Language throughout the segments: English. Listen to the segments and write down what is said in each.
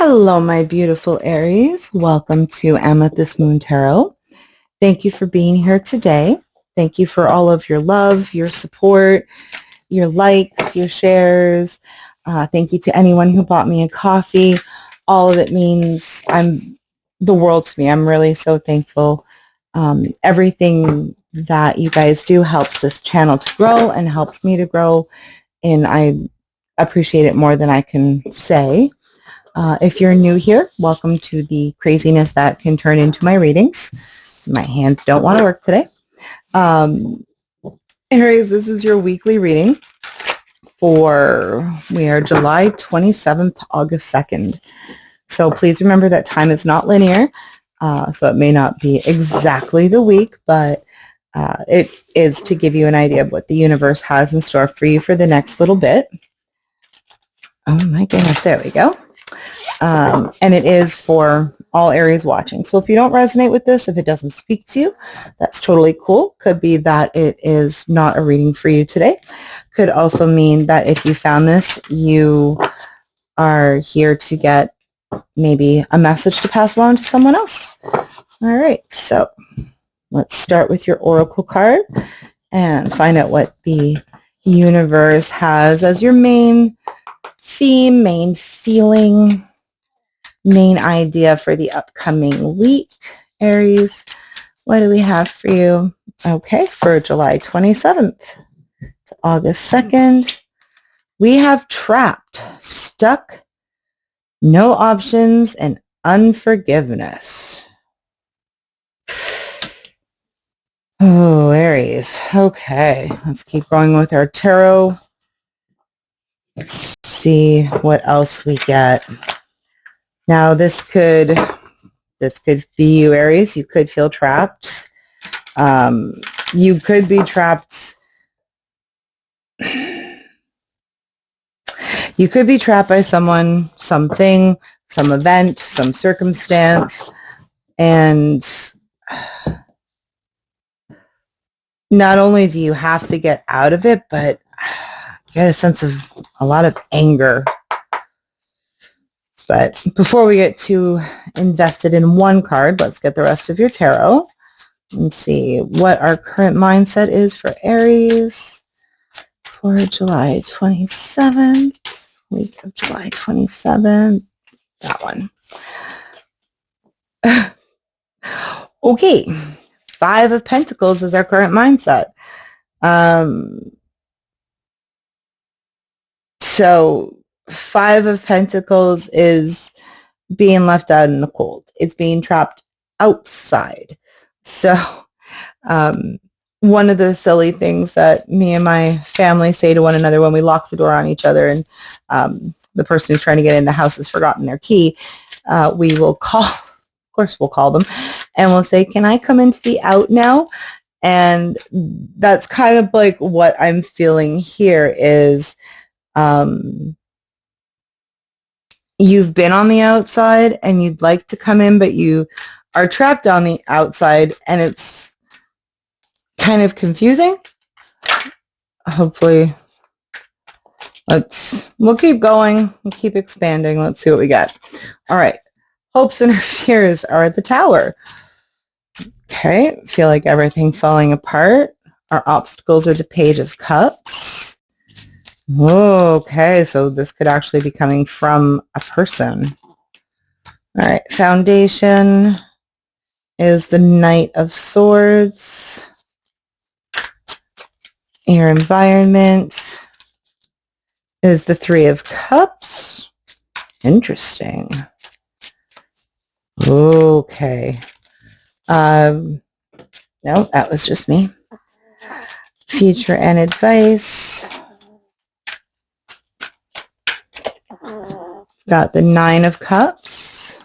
Hello, my beautiful Aries. Welcome to Amethyst Moon Tarot. Thank you for being here today. Thank you for all of your love, your support, your likes, your shares. Thank you to anyone who bought me a coffee. All of it means the world to me. I'm really so thankful. Everything that you guys do helps this channel to grow and helps me to grow, and I appreciate it more than I can say. If you're new here, welcome to the craziness that can turn into my readings. My hands don't want to work today. Aries, this is your weekly reading we are July 27th to August 2nd. So please remember that time is not linear. So it may not be exactly the week, but it is to give you an idea of what the universe has in store for you for the next little bit. Oh my goodness, there we go. And it is for all Aries watching. So if you don't resonate with this, if it doesn't speak to you, that's totally cool. Could be that it is not a reading for you today. Could also mean that if you found this, you are here to get maybe a message to pass along to someone else. All right, so let's start with your oracle card and find out what the universe has as your main theme, main feeling, main idea for the upcoming week. Aries, what do we have for you? Okay, for July 27th to August 2nd, we have trapped, stuck, no options, and unforgiveness. Oh, Aries. Okay, let's keep going with our tarot. Let's see what else we get. Now, this could be you, Aries. You could feel trapped. You could be trapped. You could be trapped by someone, something, some event, some circumstance, and not only do you have to get out of it, but you get a sense of a lot of anger. But before we get too invested in one card, let's get the rest of your tarot and see what our current mindset is for Aries for July 27th, week of July 27th, that one. Okay, 5 of Pentacles is our current mindset. So 5 of Pentacles is being left out in the cold. It's being trapped outside. So one of the silly things that me and my family say to one another when we lock the door on each other and the person who's trying to get in the house has forgotten their key, we will call, of course we'll call them, and we'll say, can I come into the out now? And that's kind of like what I'm feeling here is you've been on the outside and you'd like to come in, but you are trapped on the outside and it's kind of confusing. Hopefully, we'll keep going. We'll keep expanding. Let's see what we get. All right. Hopes and fears are at the Tower. Okay. Feel like everything falling apart. Our obstacles are the Page of Cups. Okay, so this could actually be coming from a person. All right, foundation is the Knight of Swords. Your environment is the Three of Cups. Interesting. Okay. No, that was just me. Future and advice. Got the Nine of Cups.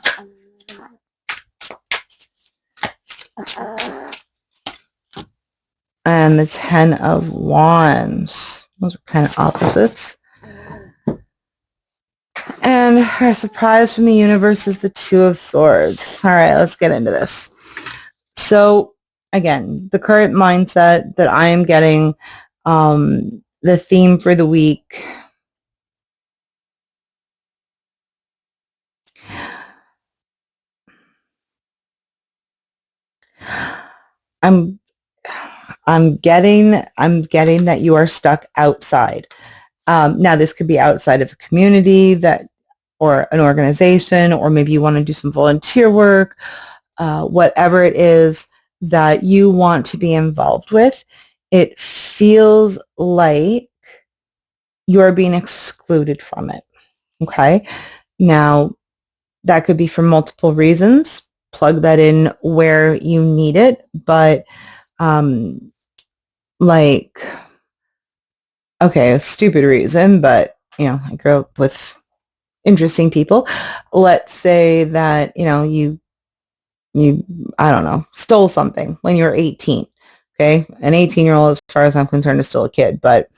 And the 10 of Wands. Those are kind of opposites. And our surprise from the universe is the Two of Swords. All right, let's get into this. So, again, the current mindset that I am getting, the theme for the week I'm getting that you are stuck outside. Now, this could be outside of a community that, or an organization, or maybe you want to do some volunteer work, whatever it is that you want to be involved with. It feels like you're being excluded from it. Okay. Now, that could be for multiple reasons. Plug that in where you need it. But, like, okay, a stupid reason, but, I grew up with interesting people. Let's say that, you, I don't know, stole something when you were 18. Okay. An 18-year-old, as far as I'm concerned, is still a kid, but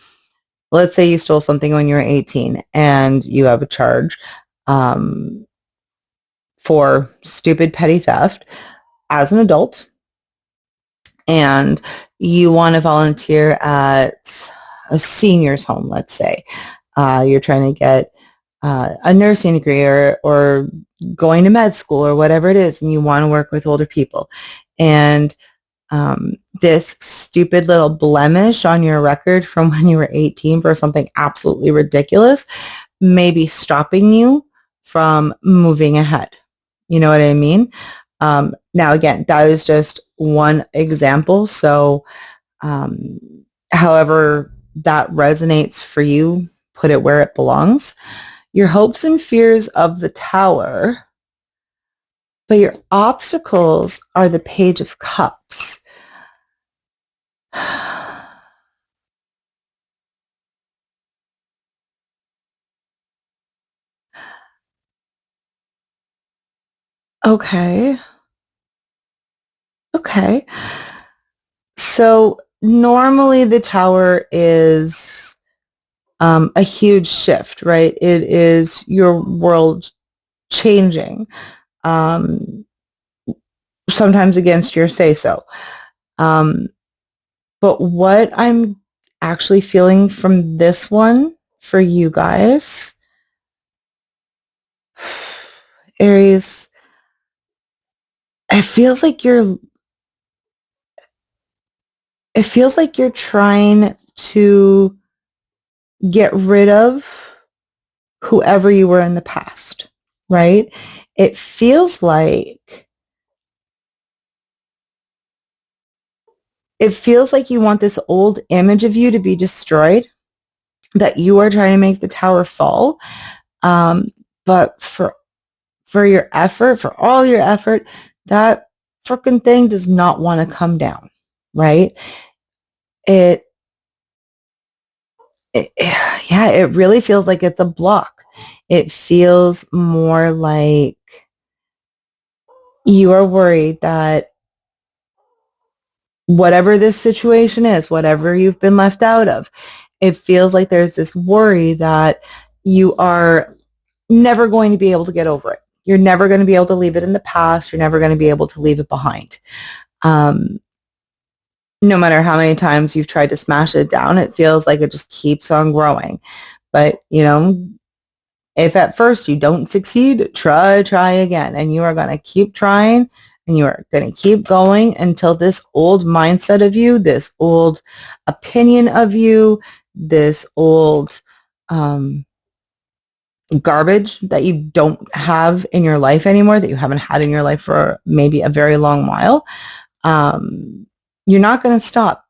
let's say you stole something when you were 18 and you have a charge, for stupid petty theft as an adult, and you want to volunteer at a senior's home, let's say. You're trying to get a nursing degree, or going to med school, or whatever it is, and you want to work with older people. And this stupid little blemish on your record from when you were 18 for something absolutely ridiculous may be stopping you from moving ahead. You know what I mean? Now, again, that is just one example. So, however that resonates for you, put it where it belongs. Your hopes and fears of the Tower, but your obstacles are the Page of Cups. Okay. Okay. So normally the Tower is a huge shift, right? It is your world changing, sometimes against your say-so. But what I'm actually feeling from this one for you guys, Aries, it feels like you're trying to get rid of whoever you were in the past, right? It feels like you want this old image of you to be destroyed, that you are trying to make the Tower fall. But for your effort, for all your effort, that freaking thing does not want to come down, right? Yeah, it really feels like it's a block. It feels more like you are worried that whatever this situation is, whatever you've been left out of, it feels like there's this worry that you are never going to be able to get over it. You're never going to be able to leave it in the past. You're never going to be able to leave it behind. No matter how many times you've tried to smash it down, it feels like it just keeps on growing. But, if at first you don't succeed, try again. And you are going to keep trying, and you are going to keep going until this old mindset of you, this old opinion of you, this old garbage that you don't have in your life anymore, that you haven't had in your life for maybe a very long while, you're not going to stop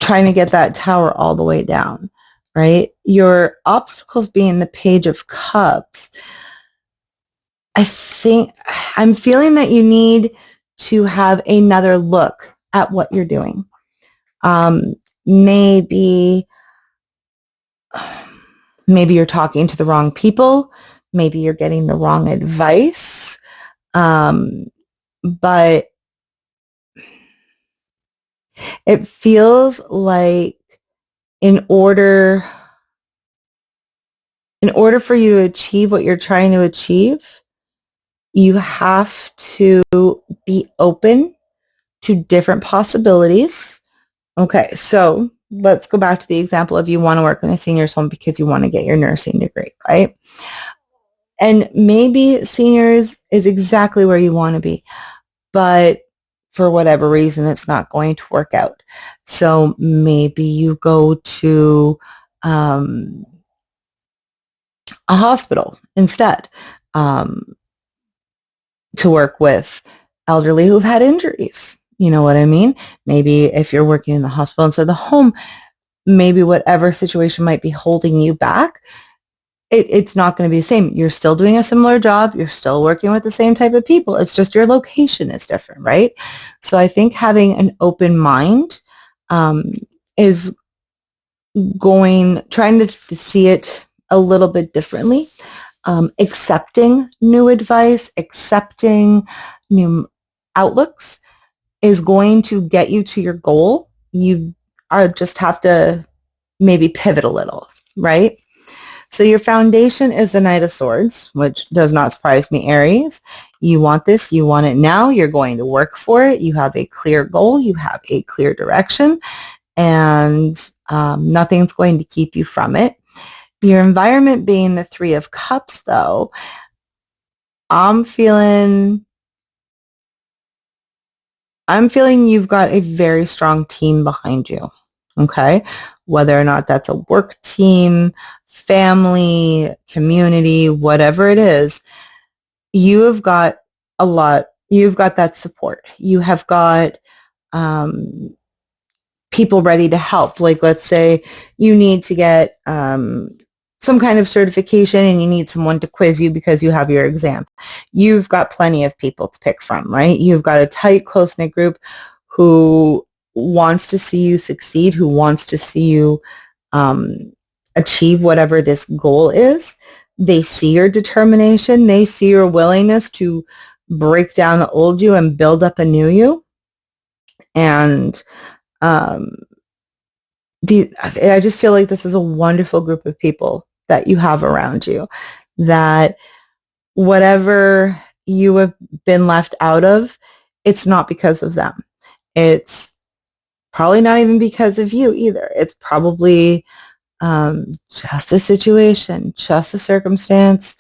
trying to get that Tower all the way down, right? Your obstacles being the Page of Cups, I'm feeling that you need to have another look at what you're doing. Maybe you're talking to the wrong people. Maybe you're getting the wrong advice. But it feels like in order for you to achieve what you're trying to achieve, you have to be open to different possibilities. Okay, so let's go back to the example of you want to work in a senior's home because you want to get your nursing degree, right? And maybe seniors is exactly where you want to be, but for whatever reason, it's not going to work out. So maybe you go to a hospital instead to work with elderly who've had injuries. You know what I mean? Maybe if you're working in the hospital instead of the home, maybe whatever situation might be holding you back, it's not going to be the same. You're still doing a similar job. You're still working with the same type of people. It's just your location is different, right? So I think having an open mind is trying to see it a little bit differently. Accepting new advice, accepting new outlooks is going to get you to your goal. You just have to maybe pivot a little, right? So your foundation is the Knight of Swords, which does not surprise me, Aries. You want this, you want it now, you're going to work for it, you have a clear goal, you have a clear direction, and nothing's going to keep you from it. Your environment being the Three of Cups, though, I'm feeling you've got a very strong team behind you, okay? Whether or not that's a work team, family, community, whatever it is, you have got you've got that support. You have got people ready to help. Like, let's say you need to get some kind of certification and you need someone to quiz you because you have your exam. You've got plenty of people to pick from, right? You've got a tight, close-knit group who wants to see you succeed, who wants to see you achieve whatever this goal is. They see your determination. They see your willingness to break down the old you and build up a new you. And I just feel like this is a wonderful group of people that you have around you, that whatever you have been left out of, it's not because of them. It's probably not even because of you either. It's probably just a situation, just a circumstance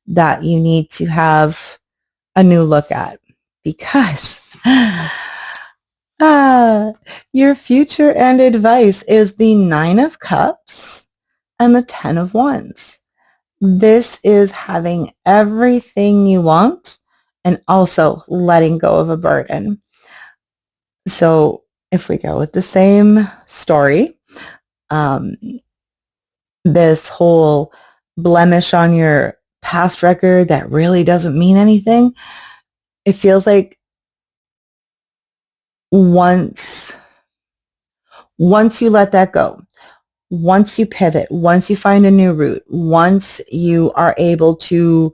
that you need to have a new look at, because your future and advice is the Nine of Cups and the Ten of Wands. This is having everything you want and also letting go of a burden. So if we go with the same story, this whole blemish on your past record that really doesn't mean anything, it feels like once you let that go, once you pivot, once you find a new route, once you are able to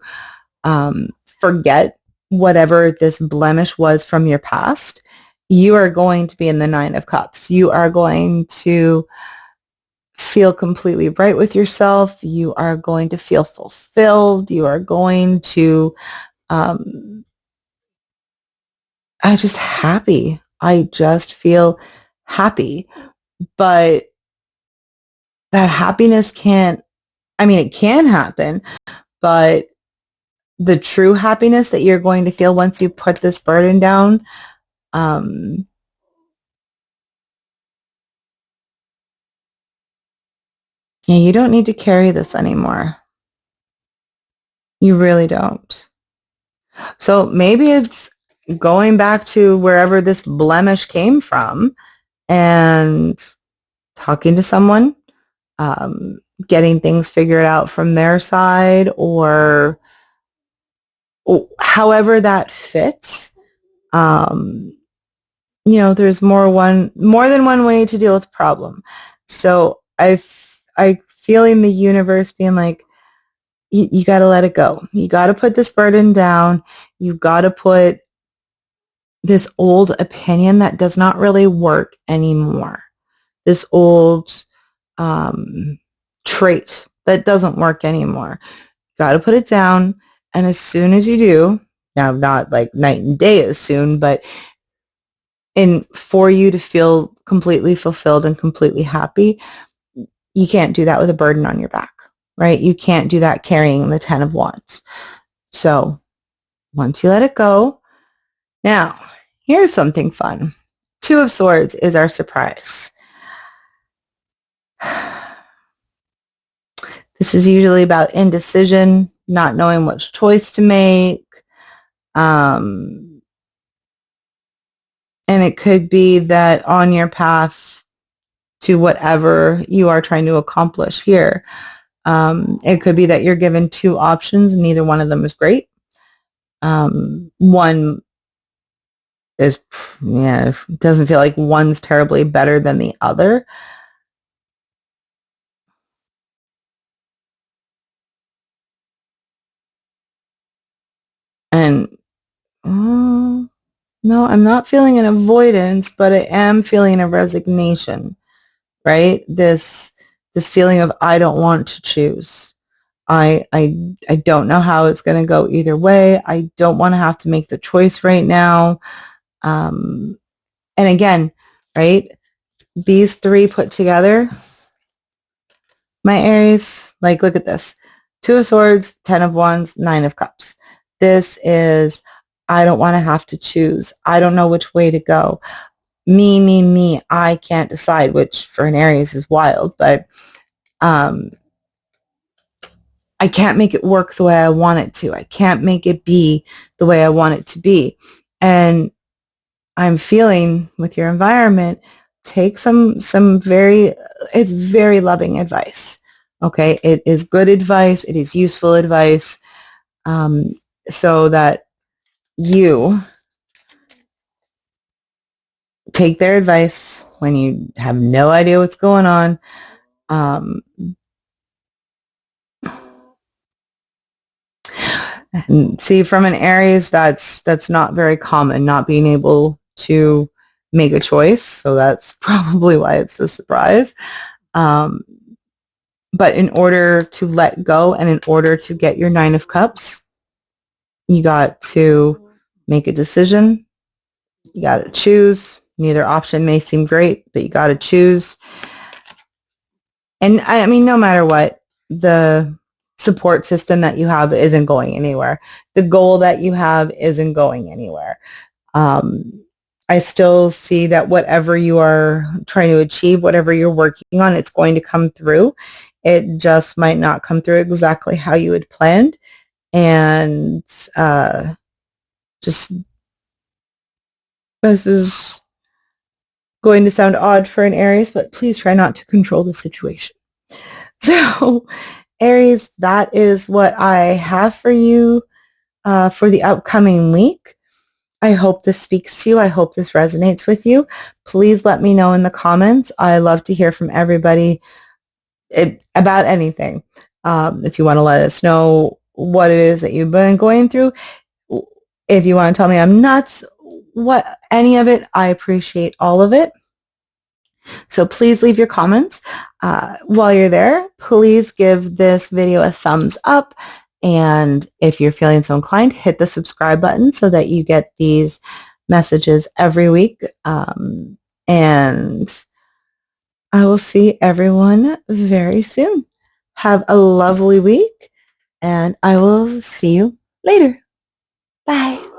forget whatever this blemish was from your past, you are going to be in the Nine of Cups. You are going to feel completely right with yourself. You are going to feel fulfilled. You are going to I just feel happy. But that happiness it can happen, but the true happiness that you're going to feel once you put this burden down, you don't need to carry this anymore. You really don't. So maybe it's going back to wherever this blemish came from and talking to someone, getting things figured out from their side, or however that fits. There's more than one way to deal with a problem. So I feel in the universe being like, you got to let it go. You got to put this burden down. You got to put this old opinion that does not really work anymore. This old trait that doesn't work anymore. Got to put it down. And as soon as you do, now not like night and day as soon, but for you to feel completely fulfilled and completely happy, you can't do that with a burden on your back, right? You can't do that carrying the 10 of Wands. So once you let it go, now here's something fun. Two of Swords is our surprise. This is usually about indecision, not knowing which choice to make. And it could be that on your path to whatever you are trying to accomplish here, it could be that you're given two options and neither one of them is great. One is, it doesn't feel like one's terribly better than the other. And no, I'm not feeling an avoidance, but I am feeling a resignation, right? This feeling of I don't want to choose. I don't know how it's going to go either way. I don't want to have to make the choice right now. And again, right? These three put together, my Aries, like look at this. Two of Swords, 10 of Wands, 9 of Cups. This is, I don't want to have to choose. I don't know which way to go. Me. I can't decide, which for an Aries is wild, but I can't make it work the way I want it to. I can't make it be the way I want it to be. And I'm feeling with your environment, take some very, it's very loving advice. Okay. It is good advice. It is useful advice. So that you take their advice when you have no idea what's going on. And see, from an Aries, that's not very common, not being able to make a choice. So that's probably why it's a surprise. But in order to let go and in order to get your 9 of Cups, you got to make a decision. You got to choose. Neither option may seem great, but you got to choose. And I mean, no matter what, the support system that you have isn't going anywhere. The goal that you have isn't going anywhere. I still see that whatever you are trying to achieve, whatever you're working on, it's going to come through. It just might not come through exactly how you had planned. And just, this is going to sound odd for an Aries, but please try not to control the situation. So, Aries, that is what I have for you for the upcoming week. I hope this speaks to you. I hope this resonates with you. Please let me know in the comments. I love to hear from everybody about anything. If you want to let us know what it is that you've been going through, if you want to tell me I'm nuts, any of it, I appreciate all of it. So please leave your comments. While you're there, please give this video a thumbs up. And if you're feeling so inclined, hit the subscribe button so that you get these messages every week. And I will see everyone very soon. Have a lovely week, and I will see you later. Bye.